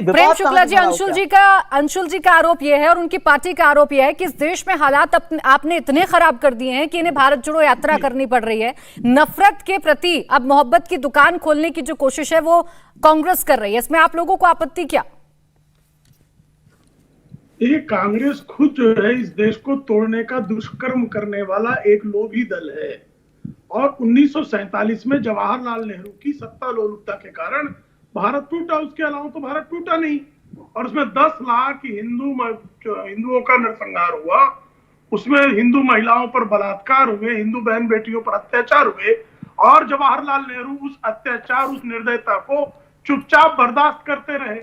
प्रेम शुक्ला जी, अंशुल जी का आरोप यह है और उनकी पार्टी का आरोप यह है कि इस देश में हालात आपने इतने खराब कर दिए हैं कि इन्हें भारत जोड़ो यात्रा करनी पड़ रही है। नफरत के प्रति अब मोहब्बत की दुकान खोलने की जो कोशिश है वो कांग्रेस कर रही है, इसमें आप लोगों को आपत्ति क्या? ये कांग्रेस खुद जो है इस देश को तोड़ने का दुष्कर्म करने वाला एक लोभी दल है और 1947 में जवाहरलाल नेहरू की सत्ता लोलुपता के कारण भारत टूटा, उसके अलावा तो भारत टूटा नहीं। और उसमें 10 लाख हिंदुओं का नरसंहार हुआ, उसमें हिंदू महिलाओं पर बलात्कार हुए, हिंदू बहन बेटियों पर अत्याचार हुए और जवाहरलाल नेहरू उस अत्याचार, उस निर्दयता को चुपचाप बर्दाश्त करते रहे।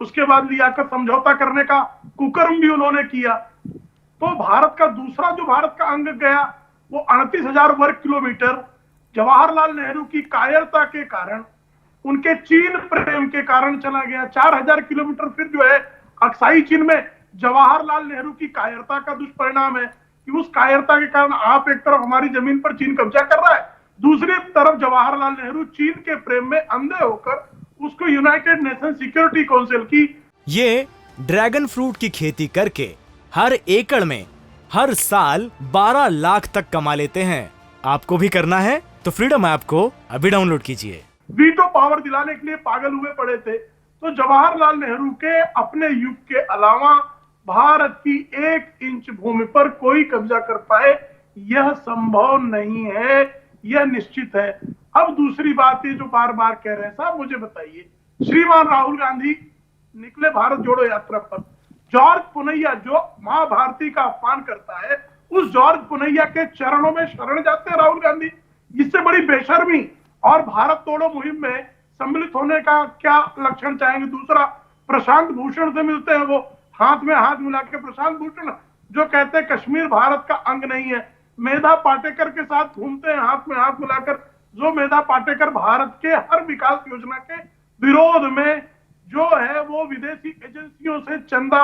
उसके बाद लियाकत समझौता करने का कुकर्म भी उन्होंने किया। तो भारत का दूसरा जो भारत का अंग गया वो 38,000 वर्ग किलोमीटर जवाहरलाल नेहरू की कायरता के कारण, उनके चीन प्रेम के कारण चला गया। 4,000 किलोमीटर फिर जो है अक्साई चीन में जवाहरलाल नेहरू की कायरता का दुष्परिणाम है कि उस कायरता के कारण आप एक तरफ हमारी जमीन पर चीन कब्जा कर रहा है, दूसरी तरफ जवाहरलाल नेहरू चीन के प्रेम में अंधे होकर उसको यूनाइटेड नेशन सिक्योरिटी काउंसिल की ये ड्रैगन फ्रूट की खेती करके हर एकड़ में हर साल 12 लाख तक कमा लेते हैं। आपको भी करना है तो फ्रीडम ऐप को अभी डाउनलोड कीजिए। वीटो पावर दिलाने के लिए पागल हुए पड़े थे। तो जवाहरलाल नेहरू के अपने युग के अलावा भारत की 1 इंच भूमि पर कोई कब्जा कर पाए यह संभव नहीं है, यह निश्चित है। अब दूसरी बात ये जो बार बार कह रहे हैं, साहब मुझे बताइए, श्रीमान राहुल गांधी निकले भारत जोड़ो यात्रा पर, जॉर्ज पुनैया जो मां भारती का अपमान करता है उस जॉर्ज पुनैया के चरणों में शरण जाते हैं राहुल गांधी। इससे बड़ी बेशर्मी और भारत तोड़ो मुहिम में सम्मिलित होने का क्या लक्षण चाहेंगे? दूसरा, प्रशांत भूषण से मिलते हैं, वो हाथ में हाथ मिला के, प्रशांत भूषण जो कहते हैं कश्मीर भारत का अंग नहीं है, मेधा पाटेकर के साथ घूमते हैं हाथ में हाथ मिलाकर, जो मेधा पाटेकर भारत के हर विकास योजना के विरोध में जो है वो विदेशी एजेंसियों से चंदा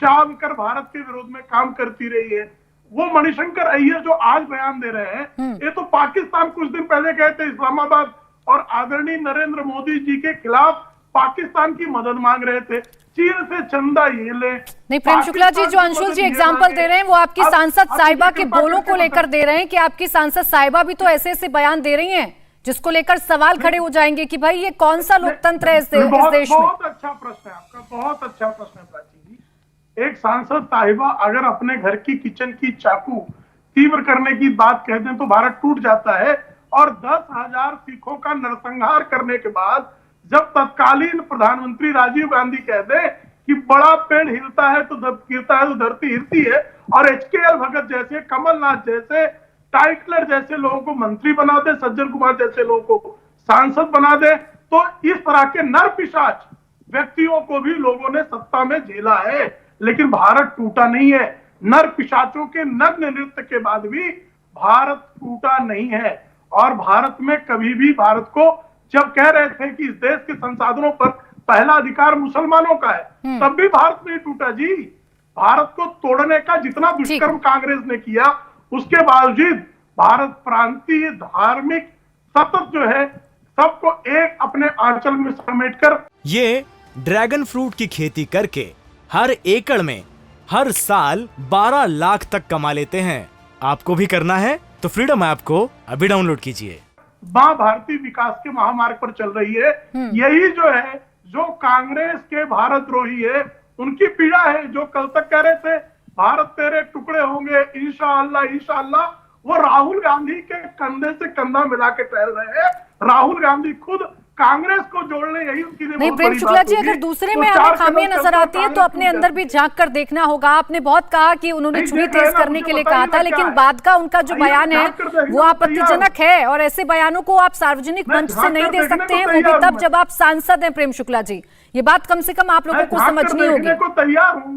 चाव कर भारत के विरोध में काम करती रही है। वो मणिशंकर अय्यर जो आज बयान दे रहे हैं, ये तो पाकिस्तान कुछ दिन पहले गए थे इस्लामाबाद और आदरणीय नरेंद्र मोदी जी के खिलाफ पाकिस्तान की मदद मांग रहे थे, चीन से चंदा ये ले। नहीं प्रेम शुक्ला जी, जो अंशुल जी एग्जाम्पल दे रहे हैं वो आपकी सांसद साहिबा के बोलों को लेकर दे रहे हैं कि आपकी सांसद साहिबा भी तो ऐसे ऐसे बयान दे रही हैं जिसको लेकर सवाल खड़े हो जाएंगे कि भाई ये कौन सा लोकतंत्र है इस देश में। बहुत अच्छा प्रश्न है आपका, बहुत अच्छा प्रश्न है प्राची जी। एक सांसद साहिबा अगर अपने घर की किचन की चाकू तीव्र करने की बात कह दें तो भारत टूट जाता है, और 10,000 सिखों का नरसंहार करने के बाद जब तत्कालीन प्रधानमंत्री राजीव गांधी कह दे कि बड़ा पेड़ हिलता है तो गिरता है तो धरती हिलती है, और HKL भगत जैसे, कमलनाथ जैसे, टाइटलर जैसे लोगों को मंत्री बना दे, सज्जन कुमार जैसे लोगों को सांसद बना दे, तो इस तरह के नरपिशाच व्यक्तियों को भी लोगों ने सत्ता में झेला है, लेकिन भारत टूटा नहीं है। नरपिशाचों के नग्न नृत्य के बाद भी भारत टूटा नहीं है। और भारत में कभी भी, भारत को जब कह रहे थे कि इस देश के संसाधनों पर पहला अधिकार मुसलमानों का है, तब भी भारत नहीं टूटा जी। भारत को तोड़ने का जितना दुष्कर्म कांग्रेस ने किया, उसके बावजूद भारत प्रांतीय, धार्मिक, सतत जो है सबको एक अपने आंचल में समेटकर ये ड्रैगन फ्रूट की खेती करके हर एकड़ में हर साल 12 लाख तक कमा लेते हैं। आपको भी करना है तो फ्रीडम ऐप को अभी डाउनलोड कीजिए। मां भारती विकास के महामार्ग पर चल रही है। यही जो है, जो कांग्रेस के भारत द्रोही है, उनकी पीड़ा है। जो कल तक कह रहे थे भारत तेरे टुकड़े होंगे इंशाअल्लाह इंशाअल्लाह, वो राहुल गांधी के कंधे से कंधा मिला के टहल रहे हैं। राहुल गांधी खुद कांग्रेस को जोड़ने यही उनकी नहीं। प्रेम शुक्ला जी, अगर दूसरे में हमें खामियां नजर आती है तो अपने अंदर भी झांक कर देखना होगा। आपने बहुत कहा कि उन्होंने छुरी तेज करने के लिए कहा था, लेकिन बाद का उनका जो बयान है वो आपत्तिजनक है, और ऐसे बयानों को आप सार्वजनिक मंच से नहीं दे सकते हैं, वो भी तब जब आप सांसद हैं। प्रेम शुक्ला जी, ये बात कम से कम आप लोगों को समझनी होगी। तैयार हूँ,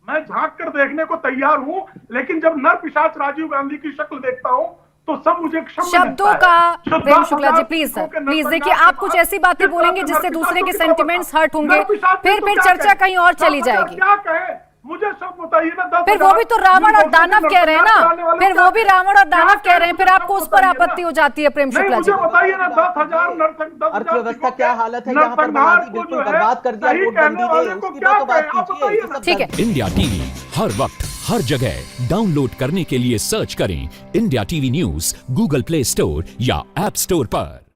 मैं झांक कर देखने को तैयार हूँ, लेकिन जब नरपिशाच राजीव गांधी की शक्ल देखता हूँ तो सब मुझे शब्दों का। प्रेम शुक्ला जी प्लीज देखिए, आप कुछ ऐसी बातें बोलेंगे जिससे दूसरे के सेंटिमेंट्स हर्ट होंगे, फिर चर्चा कहीं और चली जाएगी। क्या कहे मुझे सब बताइए ना। 10 फिर वो भी तो रावण और दानव कह रहे हैं ना, फिर वो भी रावण और दानव कह रहे हैं, फिर आपको उस पर आपत्ति हो जाती है प्रेम शुक्ला जी? मुझे बताइए ना, 10,000 अर्थव्यवस्था क्या हालत है यहाँ पर, बर्बादी बिल्कुल बर्बाद कर दिया नोटबंदी ने, उसकी तो बात कीजिए। ठीक है। इंडिया टीवी हर वक्त हर जगह डाउनलोड करने के लिए सर्च करें India TV news Google play store या ऐप स्टोर पर।